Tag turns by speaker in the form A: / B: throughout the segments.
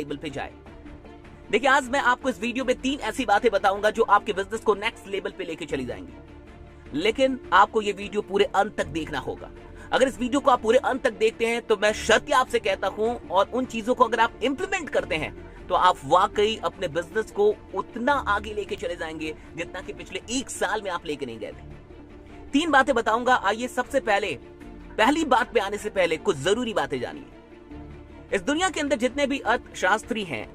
A: Level पे जाए। देखिए, आज मैं आपको इस वीडियो में 3 ऐसी बातें बताऊंगा जो आपके बिजनेस को नेक्स्ट लेवल पे लेके चली जाएंगी, लेकिन आपको ये वीडियो पूरे अंत तक देखना होगा। अगर इस वीडियो को आप पूरे अंत तक देखते हैं तो मैं शर्त आपसे कहता हूं, और उन चीजों को अगर आप इंप्लीमेंट करते हैं तो आप वाकई अपने बिजनेस को उतना आगे लेके चले जाएंगे जितना कि पिछले 1 साल में आप लेके नहीं गए थे। 3 बातें बताऊंगा। आइए सबसे पहली बात पे आने से पहले कुछ जरूरी बातें जानिए। इस दुनिया के अंदर जितने भी अर्थशास्त्री हैं,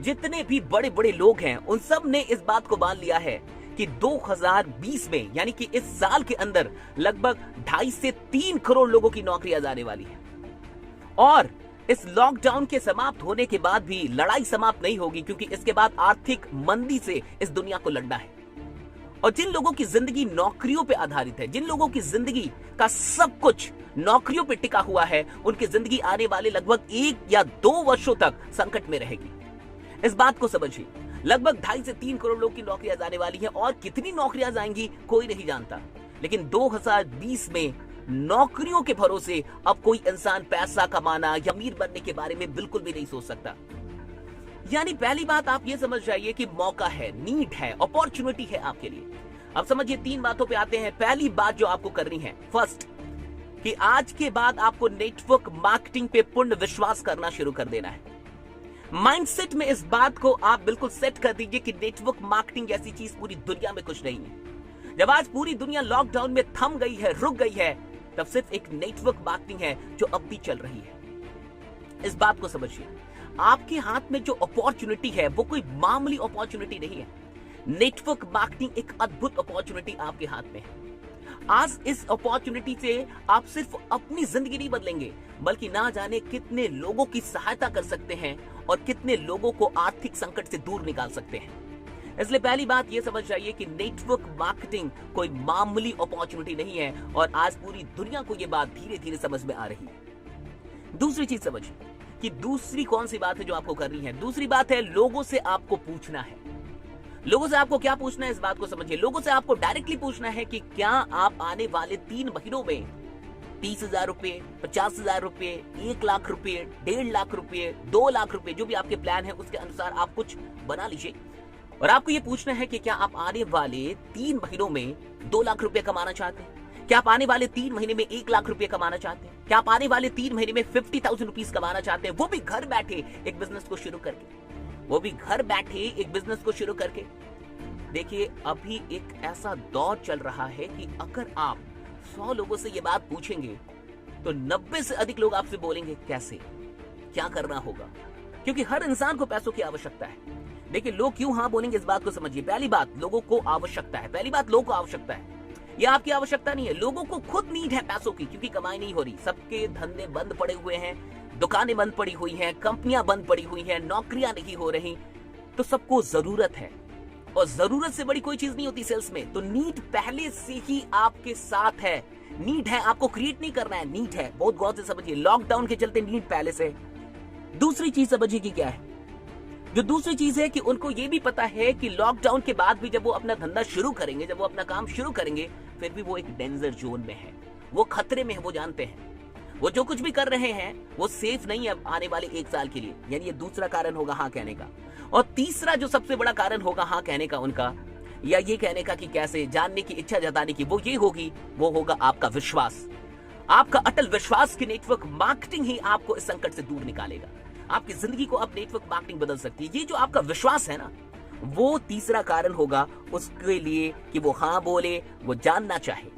A: जितने भी बड़े बड़े लोग हैं, उन सब ने इस बात को मान लिया है कि 2020 में, यानी कि इस साल के अंदर लगभग 2.5 से 3 करोड़ लोगों की नौकरियां जाने वाली है। और इस लॉकडाउन के समाप्त होने के बाद भी लड़ाई समाप्त नहीं होगी, क्योंकि इसके बाद आर्थिक मंदी से इस दुनिया को लड़ना है। और जिन लोगों की जिंदगी नौकरियों पे आधारित है, जिन लोगों की जिंदगी का सब कुछ नौकरियों पे टिका हुआ है, उनकी जिंदगी आने वाले लगभग 1 या 2 वर्षों तक संकट में रहेगी। इस बात को समझिए। लगभग 2.5 से 3 करोड़ लोग की नौकरियां जाने वाली हैं, और कितनी नौकरियां जाएंगी कोई नहीं जानता। लेकिन 2020 में नौकरियों के भरोसे अब कोई इंसान पैसा कमाना या अमीर बनने के बारे में बिल्कुल भी नहीं सोच सकता। यानी पहली बात आप ये समझ जाइए कि मौका है, नीड है, अपॉर्चुनिटी है आपके लिए। अब समझिए 3 बातों पे आते हैं। पहली बात जो आपको करनी है, फर्स्ट, कि आज के बाद आपको नेटवर्क मार्केटिंग पे पूर्ण विश्वास करना शुरू कर देना है। माइंडसेट में इस बात को आप बिल्कुल सेट कर दीजिए कि नेटवर्क मार्केटिंग ऐसी चीज पूरी दुनिया में कुछ नहीं है। जब आज पूरी दुनिया लॉकडाउन में थम गई है, रुक गई है, तब सिर्फ एक नेटवर्क मार्केटिंग है जो अब भी चल रही है। इस बात को समझिए। आपके हाथ में जो अपॉर्चुनिटी है वो कोई मामूली अपॉर्चुनिटी नहीं है। नेटवर्क मार्केटिंग एक अद्भुत अपॉर्चुनिटी आपके हाथ में है। आज इस अपॉर्चुनिटी से आप सिर्फ अपनी जिंदगी नहीं बदलेंगे, बल्कि ना जाने कितने लोगों की सहायता कर सकते हैं और कितने लोगों को आर्थिक संकट से दूर निकाल सकते हैं। इसलिए पहली बात यह समझ जाइए कि नेटवर्क मार्केटिंग कोई मामूली अपॉर्चुनिटी नहीं है, और आज पूरी दुनिया को यह बात धीरे धीरे समझ में आ रही है। दूसरी चीज समझिए कि दूसरी कौन सी बात है जो आपको करनी है। दूसरी बात है, लोगों से आपको पूछना है। लोगों से आपको क्या पूछना है, इस बात को समझिए। लोगों से आपको डायरेक्टली पूछना है कि क्या आप आने वाले 3 महीनों में 30,000 रुपए, 50,000 रुपए, 1 लाख रुपए, 1.5 लाख रुपए, 2 लाख रुपए, जो भी आपके प्लान है उसके अनुसार आप कुछ बना लीजिए। और आपको ये पूछना है कि क्या आप आने वाले 3 महीनों में 2 लाख रुपए कमाना चाहते हैं? क्या आप आने वाले 3 महीने में 1 लाख रुपए कमाना चाहते हैं? क्या आप आने वाले 3 महीने में 50,000 रुपीज कमाना चाहते हैं, वो भी घर बैठे एक बिजनेस को शुरू करके? वो भी घर बैठे एक बिजनेस को शुरू करके। देखिए, अभी एक ऐसा दौर चल रहा है कि अगर आप 100 लोगों से ये बात पूछेंगे तो 90 से अधिक लोग आपसे बोलेंगे कैसे, क्या करना होगा, क्योंकि हर इंसान को पैसों की आवश्यकता है। देखिए, लोग क्यों हाँ बोलेंगे इस बात को समझिए। पहली बात, लोगों को आवश्यकता है। पहली बात, लोगों को आवश्यकता है। यह आपकी आवश्यकता नहीं है, लोगों को खुद नीड है पैसों की, क्योंकि कमाई नहीं हो रही। सबके धंधे बंद पड़े हुए हैं, दुकानें बंद पड़ी हुई हैं, कंपनियां बंद पड़ी हुई हैं, नौकरियां नहीं हो रही, तो सबको जरूरत है। और जरूरत से बड़ी कोई चीज नहीं होती सेल्स में। तो नीड पहले से ही आपके साथ है। नीड है, आपको क्रिएट नहीं करना है, नीड है। बहुत गौर से समझिए। लॉकडाउन के चलते नीड पहले से। दूसरी चीज समझिए कि क्या है। जो दूसरी चीज है कि उनको ये भी पता है कि लॉकडाउन के बाद भी जब वो अपना धंधा शुरू करेंगे, जब वो अपना काम शुरू करेंगे, फिर भी वो एक डेंजर जोन में है, वो खतरे में है, वो जानते हैं। वो जो कुछ भी कर रहे हैं वो सेफ नहीं है आने वाले 1 साल के लिए। यानी ये दूसरा कारण होगा हाँ कहने का। और तीसरा जो सबसे बड़ा कारण होगा हाँ कहने का उनका, या ये कहने का कि कैसे, जानने की इच्छा जताने की, वो ये होगी, वो होगा आपका विश्वास। आपका अटल विश्वास कि नेटवर्क मार्केटिंग ही आपको इस संकट से दूर निकालेगा। आपकी जिंदगी को अब नेटवर्क मार्केटिंग बदल सकती है। ये जो आपका विश्वास है ना, वो तीसरा कारण होगा उसके लिए कि वो हाँ बोले, वो जानना चाहे।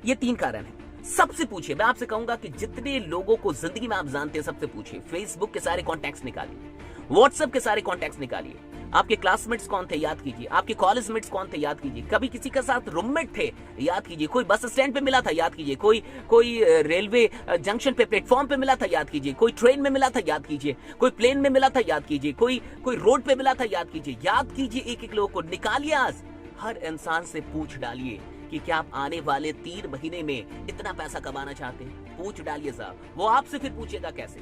A: ये 3 कारण है। सबसे पूछिए, मैं आपसे कहूंगा कि जितने लोगों को जिंदगी में आप जानते हैं सबसे पूछिए। फेसबुक के सारे कॉन्टैक्ट्स निकालिए, व्हाट्सएप के सारे कॉन्टैक्ट्स निकालिए। आपके क्लासमेट्स कौन थे, याद कीजिए। आपके कॉलेज मेट्स कौन थे, याद कीजिए। कभी किसी के साथ रूममेट थे, याद कीजिए। कोई बस स्टैंड पे मिला था, याद कीजिए। कोई रेलवे जंक्शन पे, प्लेटफॉर्म पे मिला था, याद कीजिए। कोई ट्रेन में मिला था, याद कीजिए। कोई प्लेन में मिला था, याद कीजिए। कोई रोड पे मिला था, याद कीजिए। याद कीजिए, एक लोगों को निकालिए। आज हर इंसान से पूछ डालिए कि क्या आप आने वाले 3 महीने में इतना पैसा कमाना चाहते हैं। पूछ डालिए साहब, वो आपसे फिर पूछेगा कैसे।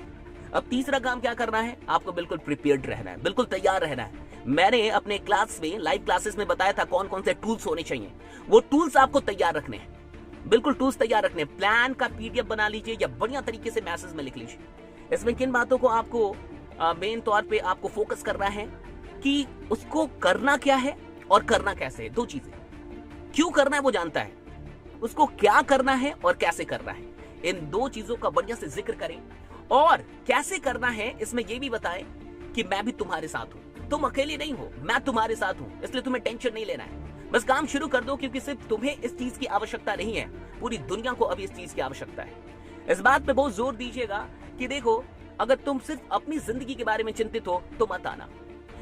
A: अब तीसरा काम क्या करना है, आपको बिल्कुल प्रिपेयर्ड रहना है, बिल्कुल तैयार रहना है। मैंने अपने क्लास में, लाइव क्लासेस में बताया था कौन कौन से टूल्स होने चाहिए। वो टूल्स आपको तैयार रखने हैं, बिल्कुल टूल्स तैयार रखने। प्लान का PDF बना लीजिए या बढ़िया तरीके से मैसेज में लिख लीजिए। इसमें किन बातों को आपको मेन तौर पे आपको फोकस करना है कि उसको करना क्या है और करना कैसे है। दो चीजें, क्यों करना है वो जानता है, उसको क्या करना है और कैसे करना है। इन दो चीजों का बढ़िया से जिक्र करें और कैसे करना है इसमें यह भी बताएं कि मैं भी तुम्हारे साथ हूं, तुम अकेले नहीं हो, मैं तुम्हारे साथ हूं, इसलिए तुम्हें टेंशन नहीं लेना है। बस काम शुरू कर दो, क्योंकि सिर्फ तुम्हें इस चीज की आवश्यकता नहीं है, पूरी दुनिया को अभी इस चीज की आवश्यकता है। इस बात पे बहुत जोर दीजिएगा कि देखो, अगर तुम सिर्फ अपनी जिंदगी के बारे में चिंतित हो तो मत आना।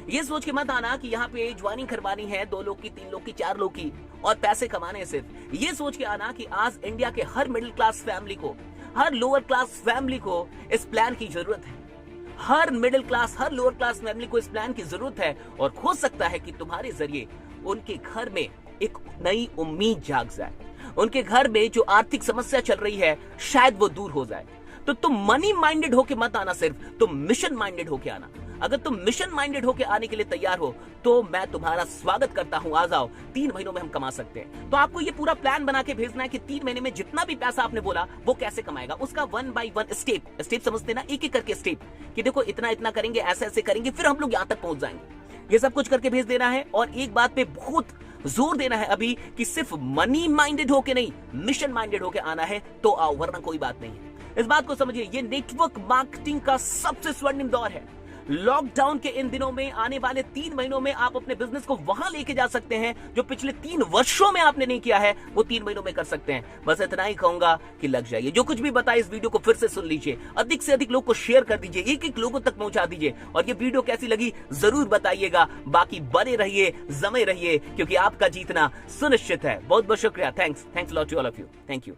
A: ये सोच के मत आना कि यहाँ पे ज्वाइनिंग करवानी है 2 लोग की, 3 लोग की, 4 लोग की और पैसे कमाने हैं सिर्फ। ये सोच के आना कि आज इंडिया के हर मिडिल क्लास फैमिली को, हर लोअर क्लास फैमिली को इस प्लान की जरूरत है। हर मिडिल क्लास, हर लोअर क्लास फैमिली को इस प्लान की जरूरत है और हो सकता है कि तुम्हारे जरिए उनके घर में एक नई उम्मीद जाग जाए, उनके घर में जो आर्थिक समस्या चल रही है शायद वो दूर हो जाए। तो तुम मनी माइंडेड होके मत आना, सिर्फ तुम मिशन माइंडेड होके आना। अगर तुम मिशन माइंडेड होके आने के लिए तैयार हो तो मैं तुम्हारा स्वागत करता हूं, आ जाओ। 3 महीनों में हम कमा सकते हैं। तो आपको ये पूरा प्लान बना के भेजना है कि 3 महीने में जितना भी पैसा आपने बोला वो कैसे कमाएगा, उसका 1 by 1 स्टेप समझते ना, एक एक करके स्टेप कि देखो इतना इतना करेंगे, ऐसे ऐसे करेंगे, फिर हम लोग यहाँ तक पहुंच जाएंगे। ये सब कुछ करके भेज देना है और एक बात पे बहुत जोर देना है अभी कि सिर्फ मनी माइंडेड होके नहीं, मिशन माइंडेड होके आना है तो आओ, वरना कोई बात नहीं है। इस बात को समझिए, ये नेटवर्क मार्केटिंग का सबसे स्वर्णिम दौर है। लॉकडाउन के इन दिनों में, आने वाले 3 महीनों में आप अपने बिजनेस को वहां लेके जा सकते हैं जो पिछले 3 वर्षों में आपने नहीं किया है, वो 3 महीनों में कर सकते हैं। बस इतना ही कहूंगा कि लग जाइए। जो कुछ भी बताया इस वीडियो को फिर से सुन लीजिए, अधिक से अधिक लोग को शेयर कर दीजिए, एक लोगों तक पहुंचा दीजिए और ये वीडियो कैसी लगी जरूर बताइएगा। बाकी बने रहिए, जमे रहिए, क्योंकि आपका जीतना सुनिश्चित है। बहुत बहुत शुक्रिया। Thanks lot to all of you. Thank you.